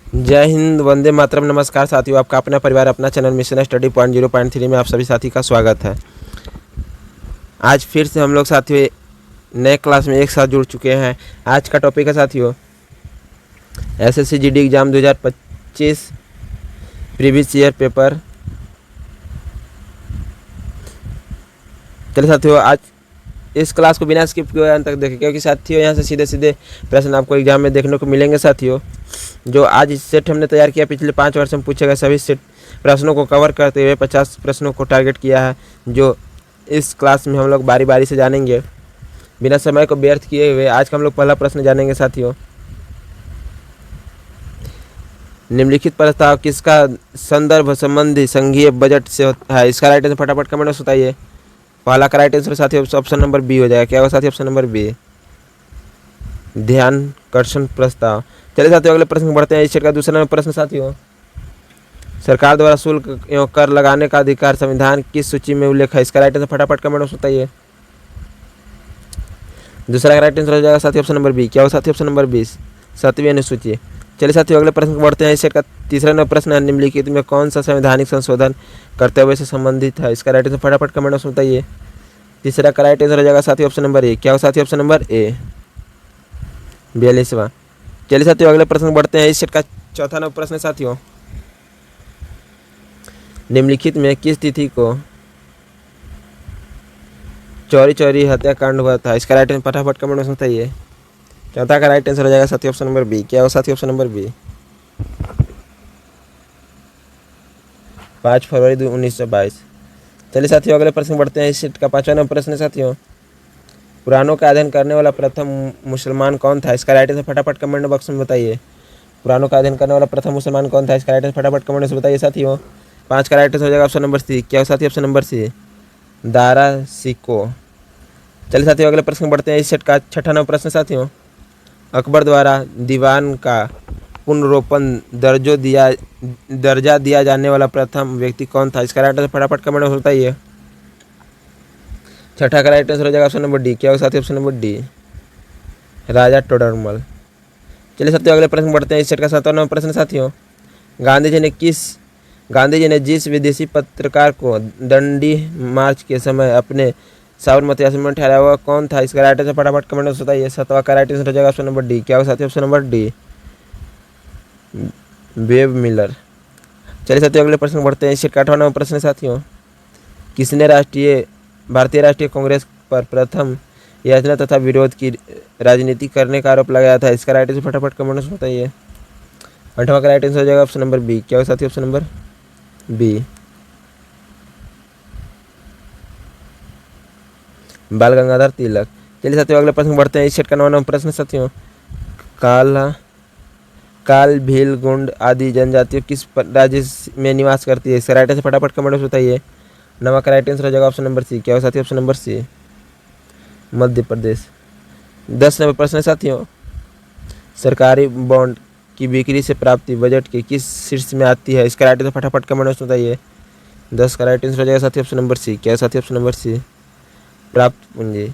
जय हिंद, वंदे मातरम। नमस्कार साथियों, आपका अपना परिवार अपना चैनल मिशन स्टडी पॉइंट 0.3 में आप सभी साथी का स्वागत है। आज फिर से हम लोग साथियों नए क्लास में एक साथ जुड़ चुके हैं। आज का टॉपिक है साथियों SSC GD exam 2025 previous year paper. चलिए साथियों, आज इस क्लास को बिना स्किप किए अंत तक देखें, क्योंकि साथियों यहाँ से सीधे सीधे प्रश्न आपको एग्जाम में देखने को मिलेंगे। साथियों जो आज इस सेट हमने तैयार किया, पिछले 5 वर्ष में पूछे गए सभी सेट प्रश्नों को कवर करते हुए 50 प्रश्नों को टारगेट किया है, जो इस क्लास में हम लोग बारी बारी से जानेंगे। बिना समय को व्यर्थ किए हुए आज का हम लोग पहला प्रश्न जानेंगे। साथियों निम्नलिखित प्रस्ताव किसका संदर्भ संबंधी संघीय बजट से है? इसका राइट आंसर फटाफट कमेंट में बताइए। पहला का राइट आंसर साथियों ऑप्शन नंबर बी हो जाएगा। क्या होगा साथियों? ऑप्शन नंबर बी, ध्यानाकर्षण प्रस्ताव। चलिए साथियों अगले प्रश्न बढ़ते हैं। इस सेट का दूसरा नंबर प्रश्न साथियों, सरकार द्वारा शुल्क एवं कर लगाने का अधिकार संविधान किस सूची में उल्लेख है? इसका राइट आंसर फटाफट कमेंट में बताइए। दूसरा का राइट आंसर हो जाएगा साथियों ऑप्शन नंबर बी। क्या होगा साथियों? ऑप्शन नंबर 20, 7वीं अनुसूची। चलिए साथियों अगले प्रश्न बढ़ते हैं। इस सेट का तीसरा नंबर प्रश्न है, निम्नलिखित में कौन सा संवैधानिक संशोधन कर्तव्य से संबंधित है? इसका राइट आंसर फटाफट कमेंट में बताइए। तीसरा का राइट आंसर हो जाएगा साथियों ऑप्शन नंबर ए। क्या होगा साथियों? ऑप्शन नंबर ए, 42वां। चलिए साथियों अगले प्रश्न बढ़ते हैं। इस सेट का चौथा नंबर प्रश्न है साथियों, निम्नलिखित में किस तिथि को चौरी चौरी हत्याकांड हुआ था? इसका राइट आंसर फटाफट कमेंट में बताइए। चौथा का राइट आंसर हो जाएगा साथियों ऑप्शन नंबर बी। क्या होगा साथियों? ऑप्शन नंबर बी, 5 फरवरी 1922। चलिए साथियों अगले प्रश्न बढ़ते हैं। इस सेट का पांचवा नंबर प्रश्न है साथियों, पुराणों का अध्ययन करने वाला प्रथम मुसलमान कौन था? इसका राइट आंसर फटाफट कमेंट बॉक्स में बताइए। पुराणों का अध्ययन करने वाला प्रथम मुसलमान कौन था? इसका राइट आंसर फटाफट कमेंट में बताइए साथियों। 5 का राइट आंसर हो जाएगा ऑप्शन नंबर सी। क्या हो साथियों? ऑप्शन नंबर सी, दारा सिको। चलिए साथियों अगले प्रश्न बढ़ते हैं। इस सेट का छठा नंबर प्रश्न साथियों, अकबर द्वारा दीवान का पुनरोपण दर्जा दिया जाने वाला प्रथम व्यक्ति कौन था? इसका राइट आंसर फटाफट कमेंट में बताइए। छठा का राइट आंसर हो जाएगा ऑप्शन नंबर डी। क्या होगा साथियों? ऑप्शन नंबर डी, राजा टोडरमल। चलिए साथियों अगले प्रश्न बढ़ते हैं। इस सेट का 7वां नंबर प्रश्न साथियों, गांधी जी ने जिस विदेशी पत्रकार को दंडी मार्च के समय अपने साबरमती आश्रम में ठहराया हुआ कौन था? इसका राइट आंसर फटाफट कमेंट में बताइए। 7वां का राइट आंसर हो जाएगा ऑप्शन नंबर डी। क्या होगा साथियों? Option number D, web Miller. चलिए साथियों अगले प्रश्न बढ़ते हैं। इस सेट का 8वां नंबर प्रश्न साथियों, किसने भारतीय राष्ट्रीय कांग्रेस पर प्रथम याचना तथा विरोध की राजनीति करने का आरोप लगाया था? इसका राइट आंसर फटाफट कमेंट में बताइए। 8वां का राइट आंसर हो जाएगा ऑप्शन नंबर बी। क्या होगा साथियों? ऑप्शन नंबर बी, बाल गंगाधर तिलक। चलिए साथियों अगले प्रश्न बढ़ते हैं। इस सेट का 9वां नंबर प्रश्न साथियों, काल भील गुंड आदि जनजातियों किस राज्य में निवास करती है? इसका राइट आंसर फटाफट कमेंट में बताइए। 9वां का राइट आंसर हो जाएगा ऑप्शन नंबर सी। क्या होगा साथियों? ऑप्शन नंबर सी, मध्य प्रदेश। 10 नंबर प्रश्न साथियों, सरकारी बॉन्ड की बिक्री से प्राप्ति बजट के किस शीर्ष में आती है? इसका राइट आंसर फटाफट कमेंट में बताइए। 10 का राइट आंसर हो जाएगा साथियों ऑप्शन नंबर सी। क्या है साथियों? ऑप्शन नंबर सी, प्राप्त पूंजी।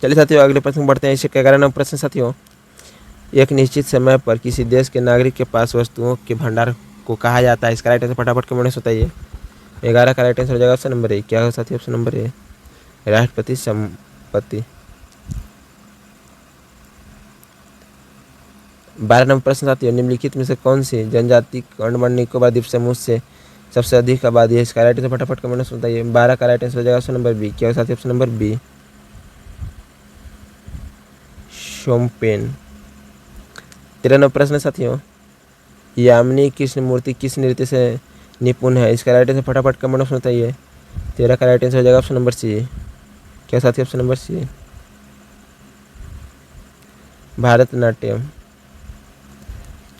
चलिए साथियों अगले प्रश्न बढ़ते हैं। इससे 11 नंबर प्रश्न साथियों, एक निश्चित समय पर किसी देश के नागरिक के पास वस्तुओं के भंडार को कहा जाता है? इसका राइट आंसर फटाफट कमेंट में बताइए। 11 का राइट आंसर हो जाएगा ऑप्शन नंबर ए। क्या है साथियों? ऑप्शन नंबर ए, राष्ट्रपति संपत्ति। 12 नंबर प्रश्न साथियों, निम्नलिखित में से कौन सी जनजाति अंडमान निकोबार द्वीप समूह से सबसे अधिक आबादी है? इसका राइट आंसर फटाफट कमेंट में बताइए। 12 का राइट आंसर हो जाएगा ऑप्शन नंबर बी। क्या है साथियों? Option number B, Shompen. 13 नंबर प्रश्न साथियों, यामिनी कृष्णमूर्ति किस नृत्य से निपुण है? इसका राइट आंसर फटाफट कमेंट में बताइए। 13 का राइट आंसर हो जाएगा ऑप्शन नंबर सी। क्या साथियों? Option number C, Bharatanatyam.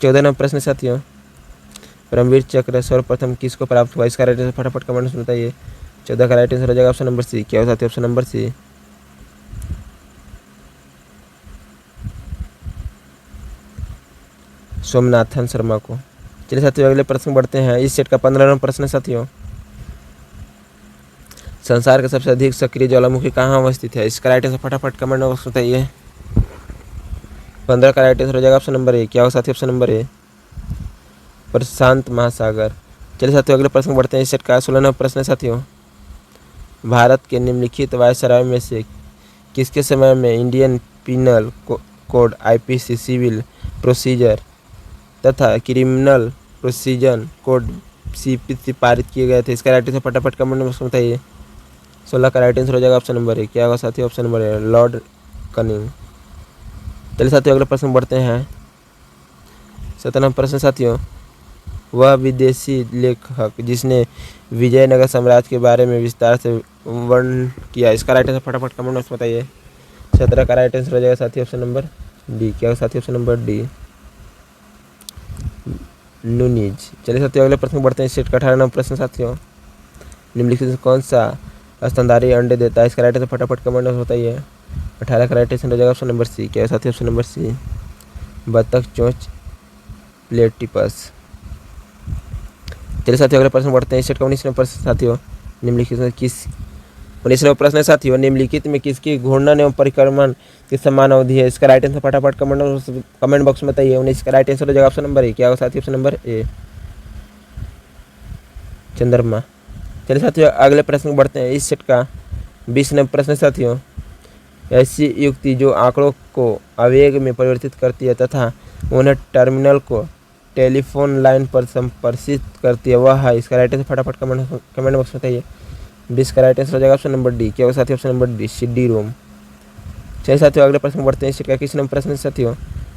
14 नंबर प्रश्न साथियों, परमवीर चक्र सर्वप्रथम किसको प्राप्त हुआ? इसका राइट आंसर फटाफट कमेंट में बताइए। 14 का राइट आंसर हो जाएगा ऑप्शन नंबर सी। क्या हो साथियों? Option number C, Somnathan Sharma को। चलिए साथियों अगले प्रश्न बढ़ते हैं। इस सेट का 15 नंबर प्रश्न साथियों, संसार का सबसे अधिक सक्रिय ज्वालामुखी कहाँ अवस्थित है? इसका राइट आंसर फटाफट कमेंट में बताइए। 15 का राइट आंसर हो जाएगा ऑप्शन नंबर ए। क्या हो साथियों? ऑप्शन नंबर ए, प्रशांत महासागर। चलिए साथियों अगले प्रश्न बढ़ते हैं। इस सेट का 16वां प्रश्न है साथियों, भारत के निम्नलिखित वायसराय में से किसके समय में Indian penal code IPC civil procedure तथा क्रिमिनल प्रोसीजर कोड सीपीसी पारित किए गए थे? इसका राइट आंसर फटाफट कमेंट में बताइए। 16 का राइट आंसर हो जाएगा ऑप्शन नंबर ए। क्या होगा साथियों? ऑप्शन नंबर ए, लॉर्ड कनिंग। चलिए साथियों अगले प्रश्न बढ़ते हैं। 17वां प्रश्न साथियों, वह विदेशी लेखक जिसने विजयनगर साम्राज्य के बारे में विस्तार से वर्णन किया? इसका राइट आंसर फटाफट कमेंट में बताइए। 17 का राइट आंसर हो जाएगा साथियों ऑप्शन नंबर डी। क्या होगा साथियों? Option number D, Nuniz. चलिए साथियों अगले प्रश्न बढ़ते हैं। सेट का 18वां प्रश्न साथियों, निम्नलिखित में कौन सा स्तनधारी अंडे देता है? इसका राइट आंसर फटाफट कमेंट में बताइए। 18 का राइट आंसर हो जाएगा ऑप्शन नंबर सी। क्या है साथियों? ऑप्शन नंबर सी, बतख चोंच प्लेटिपस। चलिए साथियों अगले प्रश्न बढ़ते हैं। सेट का 19वां प्रश्न साथियों, निम्नलिखित में किस 19वां प्रश्न है साथियों, निम्नलिखित में किसकी घूर्णन एवं परिक्रमण की समान अवधि है? इसका राइट आंसर फटाफट कमेंट बॉक्स में बताइए। 19 का राइट आंसर हो जाएगा ऑप्शन नंबर ए। क्या होगा साथियों? ऑप्शन नंबर ए, चंद्रमा। चलिए साथियों अगले प्रश्न बढ़ते हैं। इस सेट का 20वां प्रश्न साथियों, ऐसी युक्ति जो आंकड़ों को आवेग में परिवर्तित करती है तथा उन्हें टर्मिनल को टेलीफोन लाइन पर संप्रेषित करती है वह है? इसका राइट आंसर फटाफट कमेंट बॉक्स में बताइए। 20 का राइट आंसर हो जाएगा ऑप्शन नंबर डी। क्या होगा साथियों? Option number D, CD ROM. चलिए साथियों अगले प्रश्न बढ़ते हैं। इस का किस नंबर प्रश्न साथियों,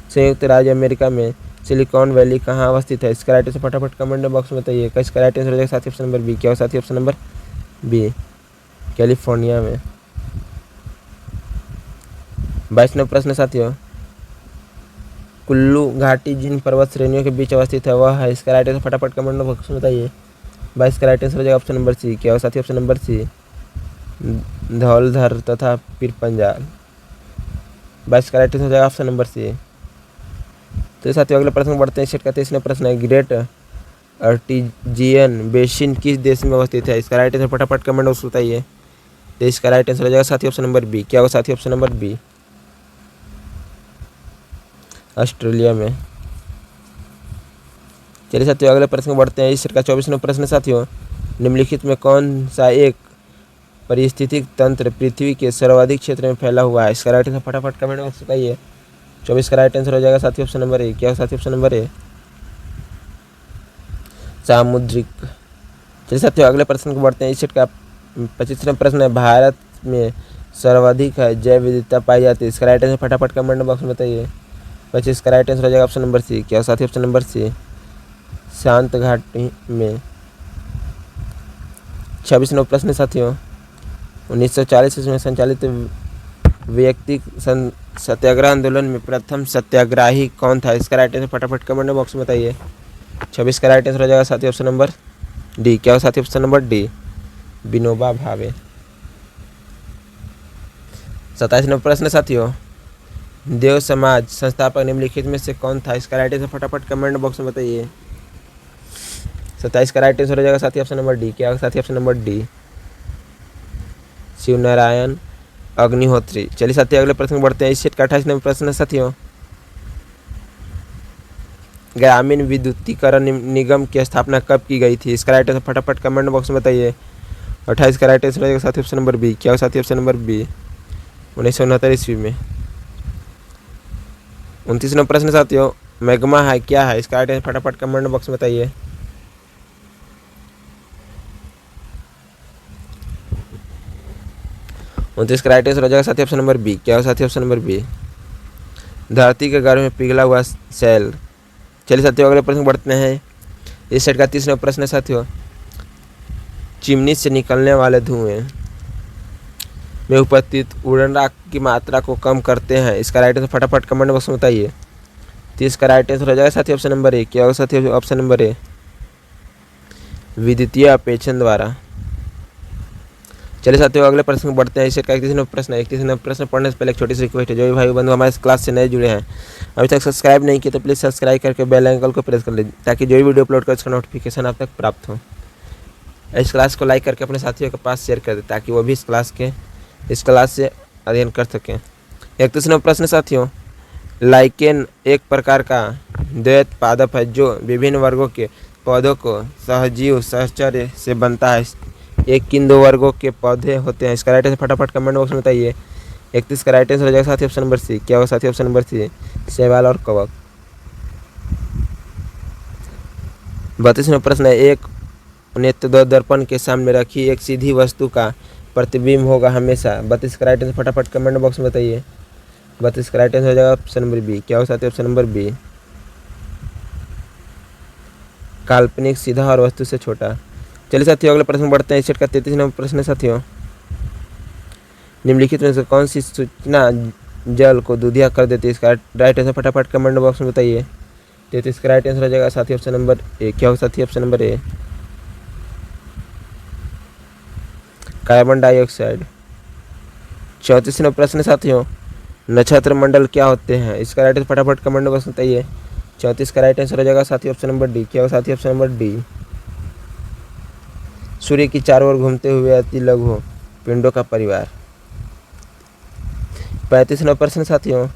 संयुक्त राज्य अमेरिका में सिलिकॉन वैली कहाँ अवस्थित है? इसका राइट आंसर फटाफट कमेंट बॉक्स में बताइए। इसका राइट आंसर हो जाएगा साथियों ऑप्शन नंबर बी। क्या होगा साथियों? ऑप्शन नंबर बी, कैलिफोर्निया में। 22वां प्रश्न साथियों, कुल्लू घाटी जिन पर्वत श्रेणियों के बीच अवस्थित है वह है? इसका राइट आंसर फटाफट कमेंट बॉक्स में बताइए। 22 का राइट आंसर हो जाएगा ऑप्शन नंबर सी। क्या होगा साथियों? ऑप्शन नंबर सी, धौलधर तथा पीरपंजाल। 22 का राइट आंसर हो जाएगा ऑप्शन नंबर सी। तो साथियों अगले प्रश्न बढ़ते हैं। सेट का 23वां प्रश्न है, ग्रेट आर्टिजियन बेसिन किस देश में अवस्थित है? इसका राइट आंसर फटाफट कमेंट बॉक्स में बताइए। तो इसका राइट आंसर हो जाएगा साथियों ऑप्शन नंबर बी। क्या होगा साथियों? ऑप्शन नंबर बी, ऑस्ट्रेलिया में। चलिए साथियों अगले प्रश्न बढ़ते हैं। इस सेट का 24वां प्रश्न साथियों, निम्नलिखित में कौन सा एक पारिस्थितिक तंत्र पृथ्वी के सर्वाधिक क्षेत्र में फैला हुआ है? इसका राइट आंसर फटाफट कमेंट में बताइए। 24 का राइट आंसर हो जाएगा साथियों ऑप्शन नंबर ए। क्या साथियों? ऑप्शन नंबर ए, सामुद्रिक। चलिए साथियों अगले प्रश्न को बढ़ते हैं। इस सेट का 25वां प्रश्न है, भारत में सर्वाधिक है जैव विविधता पाई जाती है? इसका राइट आंसर फटाफट कमेंट बॉक्स में बताइए। 25 का राइट आंसर हो जाएगा ऑप्शन नंबर सी। क्या साथियों? ऑप्शन नंबर सी, शांत घाटी में। 26वां प्रश्न साथियों, 1940 में संचालित व्यक्ति सत्याग्रह आंदोलन में प्रथम सत्याग्रही कौन था? इसका राइट आंसर फटाफट कमेंट बॉक्स में बताइए। 26 का राइट आंसर हो जाएगा साथियों ऑप्शन नंबर डी। क्या हो साथियों? Option number D, Vinoba Bhave. 27वां प्रश्न साथियों, देव समाज संस्थापक निम्नलिखित में से कौन था? इसका राइट आंसर फटाफट कमेंट बॉक्स में बताइए। 27 का राइट आंसर हो जाएगा साथियों ऑप्शन नंबर डी। क्या होगा साथियों? Option number D, Shivnarayan Agnihotri. चलिए साथियों अगले प्रश्न बढ़ते हैं। इस सेट का 28वां प्रश्न है साथियों, ग्रामीण विद्युतीकरण निगम की स्थापना कब की गई थी? इसका राइट आंसर फटाफट कमेंट बॉक्स में बताइए। 28 का राइट आंसर हो जाएगा साथियों ऑप्शन नंबर बी। क्या होगा साथियों? ऑप्शन नंबर बी, 1969 ईस्वी में। 29वां प्रश्न साथियों, मैग्मा है क्या है? इसका राइट आंसर फटाफट कमेंट बॉक्स में बताइए। उनतीस का राइट आंसर हो जाएगा साथियों ऑप्शन नंबर बी। क्या हो साथियों? ऑप्शन नंबर बी, धरती के गर्भ में पिघला हुआ सेल। चलिए साथियों अगले प्रश्न बढ़ते हैं। इस सेट का 30वां प्रश्न है साथियों, चिमनी से निकलने वाले धुएं में उपस्थित उड़न राख की मात्रा को कम करते हैं? इसका राइट आंसर फटाफट कमेंट बॉक्स में बताइए। 30 का राइट आंसर हो जाएगा साथियों ऑप्शन नंबर ए। क्या होगा साथियों? ऑप्शन नंबर ए, विद्युतीय अपेक्षण द्वारा। चलिए साथियों अगले प्रश्न बढ़ते हैं। इस सेट का 31वां प्रश्न है। 31वां प्रश्न पढ़ने से पहले एक छोटी सी रिक्वेस्ट है, जो भी भाई बंधु हमारे क्लास से नए जुड़े हैं अभी तक सब्सक्राइब नहीं किए तो प्लीज़ सब्सक्राइब करके बेल आइकन को प्रेस कर लीजिए ताकि जो भी वीडियो अपलोड कर उसका नोटिफिकेशन आप तक प्राप्त हो। इस क्लास को लाइक करके अपने साथियों के पास शेयर कर दें ताकि वो भी इस क्लास से अध्ययन कर सकें। 31वां प्रश्न साथियों, लाइकेन एक प्रकार का द्वैत पादप है जो विभिन्न वर्गों के पौधों को सहजीव सहचर्य से बनता है। एक किन दो वर्गों के पौधे होते हैं? इसका राइट आंसर फटाफट कमेंट बॉक्स में बताइए। 31 का राइट आंसर हो जाएगा साथी ऑप्शन नंबर सी। क्या होगा साथी? ऑप्शन नंबर सी, शैवाल और कवक। 32वां प्रश्न है, एक नेत्र दर्पण के सामने रखी एक सीधी वस्तु का प्रतिबिंब होगा हमेशा। 32 का राइट आंसर फटाफट कमेंट बॉक्स में बताइए। 32 का राइट आंसर हो जाएगा ऑप्शन नंबर बी। क्या होगा साथी? ऑप्शन नंबर बी, काल्पनिक, सीधा और वस्तु से छोटा। चलिए साथियों अगले प्रश्न बढ़ते हैं। इस सेट का 33वां प्रश्न है साथियों, निम्नलिखित में से कौन सी सूचना जल को दूधिया कर देती है? इसका राइट आंसर फटाफट कमेंट बॉक्स में बताइए। 33 का राइट आंसर हो जाएगा साथी ऑप्शन नंबर ए। क्या होगा साथी? Option number A, carbon dioxide. 34वां प्रश्न साथियों, नक्षत्र मंडल क्या होते हैं? इसका राइट आंसर फटाफट कमेंट बॉक्स में बताइए। 34 का राइट आंसर हो जाएगा साथी ऑप्शन नंबर डी। क्या होगा साथी? ऑप्शन नंबर डी, सूर्य की चारों ओर घूमते हुए अति लघु पिंडों का परिवार। 35वां प्रश्न साथियों,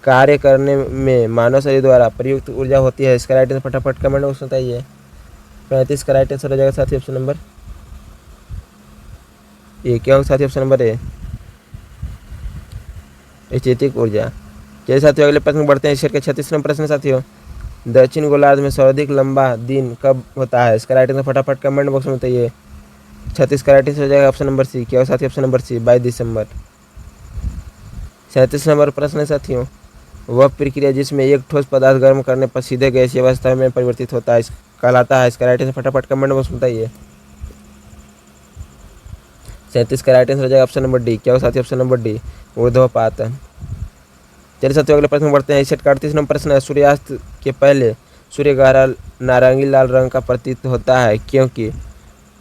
कार्य करने में मानव शरीर द्वारा प्रयुक्त ऊर्जा होती है। इसका राइट आंसर फटाफट कमेंट बॉक्स में बताइए। 35 का राइट आंसर हो जाएगा साथी ऑप्शन नंबर ए। क्या होगा साथी? ऑप्शन नंबर ए, स्थितिक ऊर्जा। चलिए साथियों अगले प्रश्न बढ़ते हैं। इस के 36वां प्रश्न साथियों, दक्षिण गोलार्ध में सर्वाधिक लंबा दिन कब होता है? इसका राइट आंसर फटाफट कमेंट बॉक्स में बताइए। 36 का राइट आंसर हो जाएगा ऑप्शन नंबर सी। क्या होगा साथियों? ऑप्शन नंबर सी, 22 दिसंबर। 37 नंबर प्रश्न है साथियों, वह प्रक्रिया जिसमें एक ठोस पदार्थ गर्म करने पर सीधे गैसीय अवस्था में परिवर्तित होता है कहलाता है। इसका राइट आंसर फटाफट कमेंट बॉक्स में बताइए। 37 का राइट आंसर हो जाएगा ऑप्शन नंबर डी। क्या होगा साथियों? ऑप्शन नंबर डी, ऊर्ध्वपात। चलिए साथियों अगले प्रश्न बढ़ते हैं। इस सेट का 38 नंबर प्रश्न है, सूर्यास्त के पहले सूर्य गहरा नारंगी लाल रंग का प्रतीत होता है क्योंकि?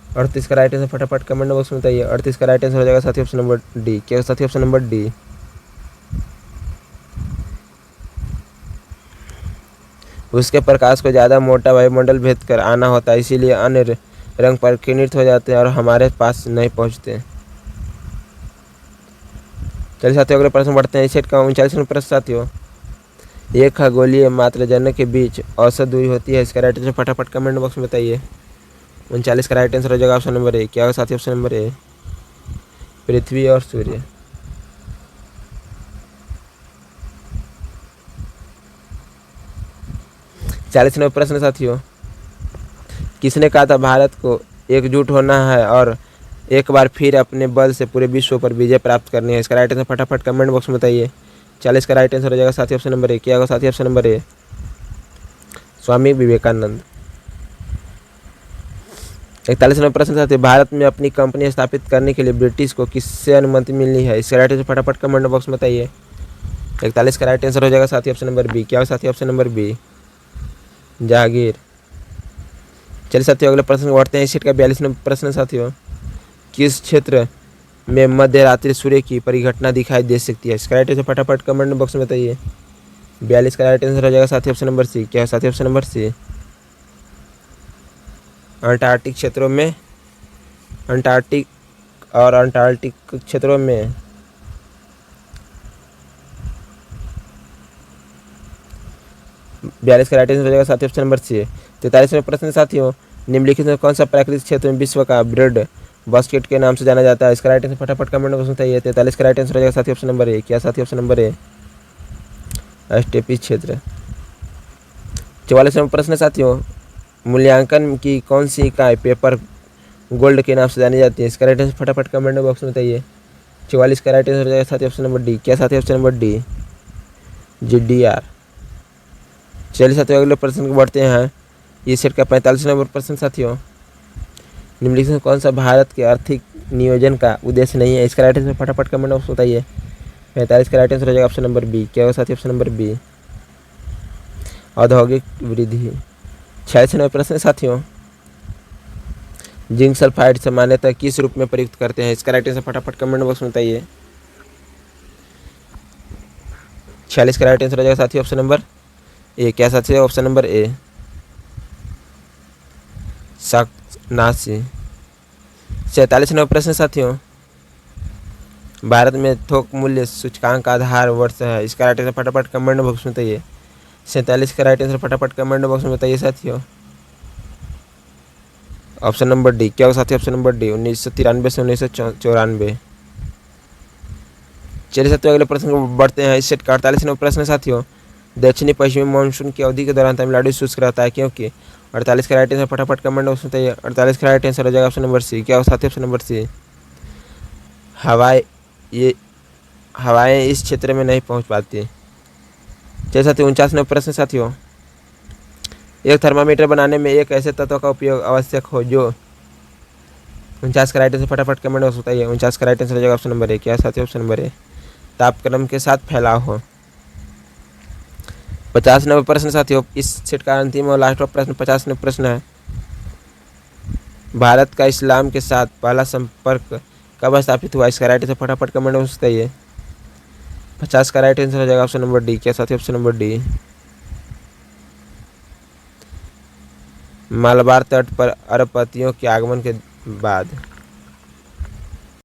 38 का राइट आंसर फटाफट कमेंट बॉक्स में बताइए। 38 का राइट आंसर हो जाएगा साथियों ऑप्शन नंबर डी। क्या होगा साथियों? ऑप्शन नंबर डी, उसके प्रकाश को ज़्यादा मोटा वायुमंडल भेद कर आना होता है, इसीलिए अन्य रंग परिवर्तित हो जाते हैं और हमारे पास नहीं पहुंचते। चलिए साथियों अगले प्रश्न बढ़ते हैं। इस सेट का 39वां प्रश्न साथियों, एक खगोलीय मात्र जनों के बीच औसत दूरी होती है। इसका राइट आंसर फटाफट कमेंट बॉक्स में बताइए। 39 का राइट आंसर हो जाएगा ऑप्शन नंबर ए। क्या होगा साथियों? ऑप्शन नंबर ए, पृथ्वी और सूर्य। 40वां प्रश्न साथियों, किसने कहा था भारत को एकजुट होना है और एक बार फिर अपने बल से पूरे विश्व पर विजय प्राप्त करनी है? इसका राइट आंसर फटाफट कमेंट बॉक्स में बताइए। 40 का राइट आंसर हो जाएगा साथी ऑप्शन नंबर ए। क्या होगा साथी? ऑप्शन नंबर ए, स्वामी विवेकानंद। 41वां प्रश्न साथी, भारत में अपनी कंपनी स्थापित करने के लिए ब्रिटिश को किससे अनुमति मिली है? इसका राइट आंसर फटाफट कमेंट बॉक्स में बताइए। 41 का राइट आंसर हो जाएगा साथी ऑप्शन नंबर बी। क्या होगा साथी? Option number B, Jahangir. चलिए साथियों अगले प्रश्न बढ़ते हैं। इस सेट का 42वां प्रश्न साथियों, किस क्षेत्र में मध्य रात्रि सूर्य की परिघटना दिखाई दे सकती है? इसका राइट आंसर फटाफट कमेंट बॉक्स में बताइए। 42 का राइट आंसर हो जाएगा साथी ऑप्शन नंबर सी। क्या है साथी? ऑप्शन नंबर सी, अंटार्कटिक क्षेत्रों में, अंटार्कटिक और अंटार्कटिक क्षेत्रों में 42 का राइट आंसर हो जाएगा साथी ऑप्शन नंबर सी। 43वां प्रश्न साथियों, निम्नलिखित में कौन सा प्राकृतिक क्षेत्र में विश्व का ब्रेड बास्केट के नाम से जाना जाता है? इसका राइट आंसर फटाफट कमेंट बॉक्स में बताइए। 43 का राइट आंसर हो जाएगा साथी ऑप्शन नंबर ए। क्या साथी? ऑप्शन नंबर ए, स्टेपी क्षेत्र। 44वां प्रश्न साथियों, मूल्यांकन की कौन सी इकाई पेपर गोल्ड के नाम से जानी जाती है? इसका राइट आंसर फटाफट कमेंट बॉक्स में बताइए। 44 का राइट आंसर हो जाएगा साथी ऑप्शन नंबर डी। क्या साथी? Option number D, GDR। चलिए साथियों अगले प्रश्न को बढ़ते हैं। ये सेट का 45 नंबर प्रश्न साथियों, निम्नलिखित में कौन सा भारत के आर्थिक नियोजन का उद्देश्य नहीं है? इसका राइट आंसर फटाफट कमेंट बॉक्स में बताइए। 45 का राइट आंसर हो जाएगा ऑप्शन नंबर बी। क्या होगा साथी? ऑप्शन नंबर बी, औद्योगिक वृद्धि। 46 नंबर प्रश्न साथियों, जिंक सल्फाइड सामान्यतः किस रूप में प्रयुक्त करते हैं? इसका राइट आंसर फटाफट कमेंट बॉक्स में बताइए। 46 का राइट आंसर हो जाएगा साथी ऑप्शन नंबर ए। क्या साथी? ऑप्शन नंबर ए, शाकनाशी। 47 नंबर प्रश्न साथियों, भारत में थोक मूल्य सूचकांक का आधार वर्ष है। इसका राइट आंसर फटाफट कमेंट बॉक्स में बताइए। 47 का राइट आंसर फटाफट कमेंट बॉक्स में बताइए साथियों। ऑप्शन नंबर डी क्या होगा साथियों? ऑप्शन नंबर डी 1993 से 1994। चलिए साथियों अगले प्रश्न को बढ़ते हैं। इस सेट का 48वां प्रश्न है साथियों। दक्षिणी पश्चिमी मानसून की अवधि के दौरान तमिलनाडु शुष्क रहता है क्योंकि? 48 का राइट आंसर फटाफट कमेंट बॉक्स में बताइए। 48 का राइट आंसर हो जाएगा ऑप्शन नंबर सी। क्या होगा साथियों? ऑप्शन नंबर सी हवाएं इस क्षेत्र में नहीं पहुंच पाती। चलिए साथियों 49वां प्रश्न साथियों। एक थर्मामीटर बनाने में एक ऐसे तत्व का उपयोग आवश्यक हो जो? 49 का राइट आंसर फटाफट कमेंट बॉक्स बताइए। 49 का राइट आंसर हो जाएगा ऑप्शन नंबर ए। क्या साथियों? ऑप्शन नंबर ए तापक्रम के साथ फैलाव हो। 50वां प्रश्न साथियों। इस सेट का अंतिम और लास्ट प्रश्न 50वां प्रश्न है। भारत का इस्लाम के साथ पहला संपर्क कब स्थापित हुआ? इसका राइट आंसर फटाफट कमेंट में बताइए। 50 का राइट आंसर हो जाएगा ऑप्शन नंबर डी। क्या साथियों? ऑप्शन नंबर डी मालाबार तट पर अरबपतियों के आगमन के बाद।